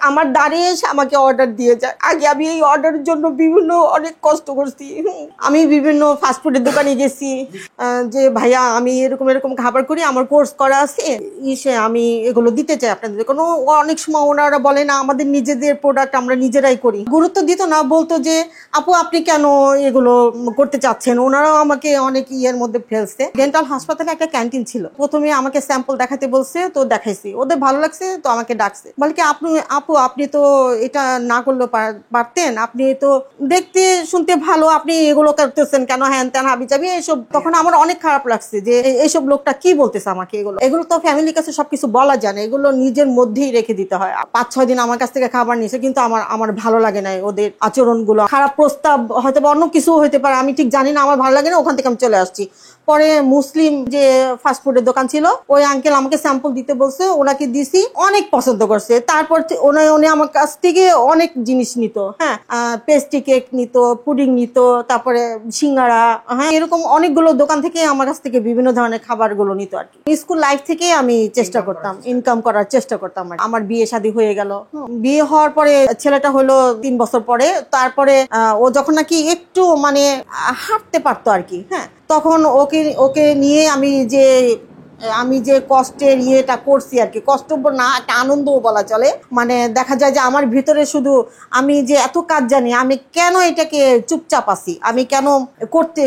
আমার দাঁড়িয়ে এসে আমাকে অর্ডার দিয়ে যায়। আগে আমি এই অর্ডারের জন্য বিভিন্ন অনেক কষ্ট করছি। আমি বিভিন্ন ফাস্টফুডের দোকানে গেছি যে ভাইয়া আমি এরকম এরকম খাবার করি, আমার কোর্স করা আছে, আমি এগুলো দিতে চাই আপনাদের। কোনো অনেক সময় ওনারা বলে না আমাদের নিজেদের প্রোডাক্ট আমরা নিজেরাই করি, গুরুত্ব দিত না, বলতো যে আপু আপনি কেন এগুলো করতে চাচ্ছেন। ওনারাও আমাকে অনেক ইয়ের মধ্যে ফেলছে। ডেন্টাল হাসপাতালে একটা ক্যান্টিন ছিল, প্রথমে আমাকে স্যাম্পল দেখাতে বলছে, তো দেখাইছি, ওদের ভালো লাগছে, তো আমাকে ডাকছে, বলে কি আপু আপনি তো এটা না করলেও পারতেন, আপনি তো দেখতে শুনতে ভালো, আপনি এগুলো করতেছেন কেন, হ্যান ত্যান হাবি যাবি এইসব। তখন আমার অনেক খারাপ লাগছে যে এইসব লোকটা কি বলতেছে আমাকে। এগুলো তো ফ্যামিলির কাছে সবকিছু বলা যায় না, এগুলো নিজের মধ্যেই রেখে দিতে হয়। 5-6 দিন আমার কাছ থেকে খাবার নিয়েছে, কিন্তু আমার ভালো লাগে না ওদের আচরণ গুলো। খারাপ প্রস্তাব হয়তো অন্য কিছু হইতে পারে, আমি ঠিক জানি না, আমার ভালো লাগে না, ওখান থেকে আমি চলে আসছি। পরে মুসলিম যে ফাস্টফুডের দোকান ছিল, ওই আঙ্কেল আমাকে স্যাম্পল দিতে বলছে, ওনাকে দিছি, অনেক পছন্দ করছে। তারপর উনি আমার কাছ থেকে অনেক জিনিস নিত, হ্যাঁ, পেস্ট্রি কেক নিত, পুডিং নিত, তারপরে সিঙ্গারা, হ্যাঁ, এরকম অনেকগুলো দোকান থেকে আমার কাছ থেকে বিভিন্ন ধরনের খাবারগুলো নিত আর কি। স্কুল লাইফ থেকে আমি চেষ্টা করতাম, ইনকাম করার চেষ্টা করতাম। আমার বিয়ে শাদী হয়ে গেল। বিয়ে হওয়ার পরে ছেলেটা হলো 3 বছর পরে। তারপরে ও যখন নাকি একটু মানে হাঁটতে পারতো আর কি, হ্যাঁ, তখন ওকে নিয়ে আমি যে কষ্টের ইয়েটা করছি আর কি, কষ্ট না, একটা আনন্দও বলা চলে। মানে দেখা যায় যে আমার ভিতরে শুধু আমি যে এত কাজ জানি, আমি কেন এটাকে চুপচাপ আছি, আমি কেন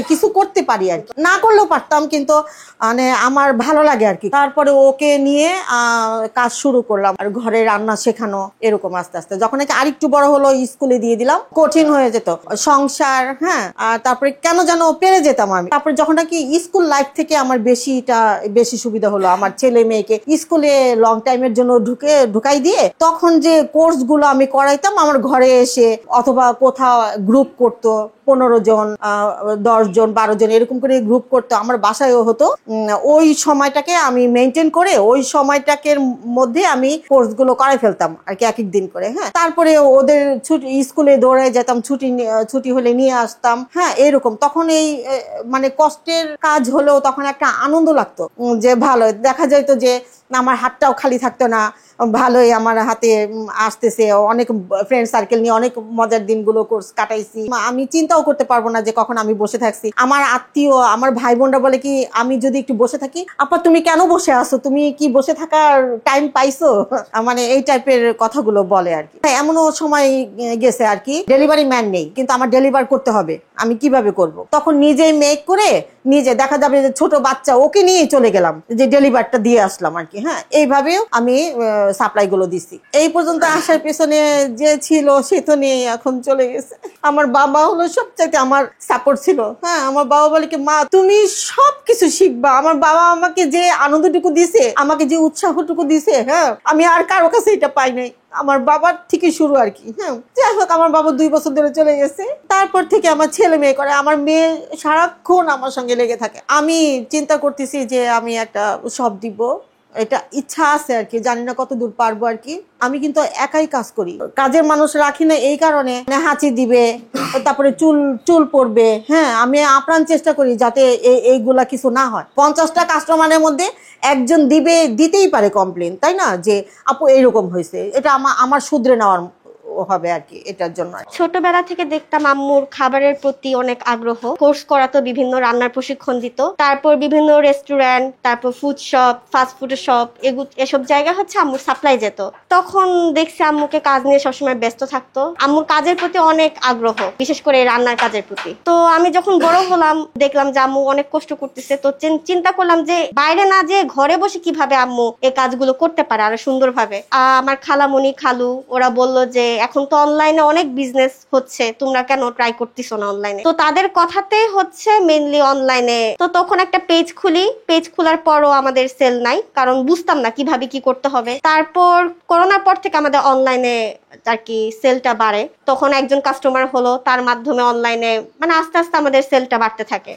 কিছু করতে পারি আর কি, না করলেও পারতাম, কিন্তু মানে আমার ভালো লাগে আর কি। তারপরে ওকে নিয়ে কাজ শুরু করলাম, আর ঘরে রান্না শেখানো, এরকম আস্তে আস্তে। যখন নাকি আরেকটু বড় হলো, স্কুলে দিয়ে দিলাম, কঠিন হয়ে যেত সংসার, হ্যাঁ, আর তারপরে কেন যেন পেরে যেতাম আমি। তারপরে যখন নাকি স্কুল লাইফ থেকে আমার বেশি সুবিধা হলো, আমার ছেলে মেয়েকে স্কুলে লং টাইমের জন্য ঢুকাই দিয়ে, তখন যে কোর্স গুলো আমি করাইতাম আমার ঘরে এসে, অথবা কোথাও গ্রুপ করতো, 15 জন 10 জন 12 জন এরকম করে গ্রুপ করতো, আমার বাসায়ও হতো। ওই সময়টাকে আমি মেনটেন করে ওই সময়টাকে মধ্যে আমি কোর্স গুলো করাই ফেলতাম আর কি, এক এক দিন করে, হ্যাঁ। তারপরে ওদের স্কুলে দৌড়ায় যেতাম, ছুটি হলে নিয়ে আসতাম, হ্যাঁ, এরকম। তখন এই মানে কষ্টের কাজ হলেও তখন একটা আনন্দ লাগতো, যে ভালো দেখা যাইতো যে আমার হাতটাও খালি থাকতো না, ভালোই আমার হাতে আসতেছে। অনেক ফ্রেন্ড সার্কেল নিয়ে অনেক মজার দিনগুলো কোর্স কাটাইছি। আমি চিন্তাও করতে পারবো না যে কখন আমি বসে থাকছি। আমার আত্মীয়, আমার ভাই বোনরা বলে কি, আমি যদি একটু বসে থাকি, আপা তুমি কেন বসে আছো, তুমি কি বসে থাকার টাইম পাইছো, মানে এই টাইপের কথাগুলো বলে আর কি। এমনও সময় গেছে আর কি, ডেলিভারি ম্যান নেই, কিন্তু আমার ডেলিভার করতে হবে, আমি কিভাবে করব। তখন নিজেই মেক করে নিজে, দেখা যাবে যে ছোট বাচ্চা, ওকে নিয়ে চলে গেলাম, যে ডেলিভারটা দিয়ে আসলাম আর কি, হ্যাঁ। এইভাবেও আমি সাপ্লাই গুলো দিছি। এই পর্যন্ত আসার পেছনে যে ছিল সে তো নেই, এখন চলে গেছে। আমার বাবা হলো সবচাইতে আমার সাপোর্ট ছিল, হ্যাঁ। আমার বাবা বলে কি, মা তুমি সবকিছু শিখবা। আমার বাবা আমাকে যে আনন্দটুকু দিছে, আমাকে যে উৎসাহটুকু দিছে, হ্যাঁ, আমি আর কারো কাছে এটা পাই নাই। আমার বাবার থেকে শুরু আর কি, হ্যাঁ। যাই হোক, আমার বাবা 2 বছর ধরে চলে গেছে। তারপর থেকে আমার ছেলে মেয়ে করে, আমার মেয়ে সারাক্ষণ আমার সঙ্গে লেগে থাকে। আমি চিন্তা করতেছি যে আমি একটা শপ দিব, এটা ইচ্ছা আছে আর কি, জানি না কত দূর পারবো আর কি। আমি কিন্তু একাই কাজ করি, কাজের মানুষ রাখি না, এই কারণে হাঁচি দিবে, তারপরে চুল পড়বে, হ্যাঁ। আমি আপ্রাণ চেষ্টা করি যাতে এইগুলা কিছু না হয়। 50টা কাস্টমারের মধ্যে একজন দিতেই পারে কমপ্লেন, তাই না, যে আপু এইরকম হয়েছে, এটা আমার শুধরে নেওয়ার হবে আর কি, এটার জন্য। ছোটবেলা থেকে দেখতাম আম্মুর খাবারের প্রতি অনেক আগ্রহ। কোর্স করাতো, বিভিন্ন রান্নার প্রশিক্ষণ দিত, তারপর বিভিন্ন রেস্টুরেন্ট, তারপর ফুড শপ, ফাস্ট ফুডের শপ, এসব জায়গা হচ্ছে আম্মুর সাপ্লাই যেত। তখন দেখছি আম্মুকে কাজ নিয়ে সবসময় ব্যস্ত থাকতো। আম্মুর কাজের প্রতি অনেক আগ্রহ, বিশেষ করে রান্নার কাজের প্রতি। তো আমি যখন বড় হলাম, দেখলাম যে আম্মু অনেক কষ্ট করতেছে, তো চিন্তা করলাম যে বাইরে না যে ঘরে বসে কিভাবে আম্মু এই কাজগুলো করতে পারে আরো সুন্দরভাবে। আমার খালামণি, খালু, ওরা বললো যে এখন তো অনলাইনে অনেক বিজনেস হচ্ছে, তোমরা কেন ট্রাই করতেছো না অনলাইনে। তো তাদের কথাতে হচ্ছে মেইনলি অনলাইনে। তো তখন একটা পেজ খুলি, পেজ খোলার পরও আমাদের সেল নাই, কারণ বুঝতাম না কিভাবে কি করতে হবে। তারপর করোনার পর থেকে আমাদের অনলাইনে আর কি সেলটা বাড়ে। তখন একজন কাস্টমার হলো, তার মাধ্যমে অনলাইনে মানে আস্তে আস্তে আমাদের সেলটা বাড়তে থাকে।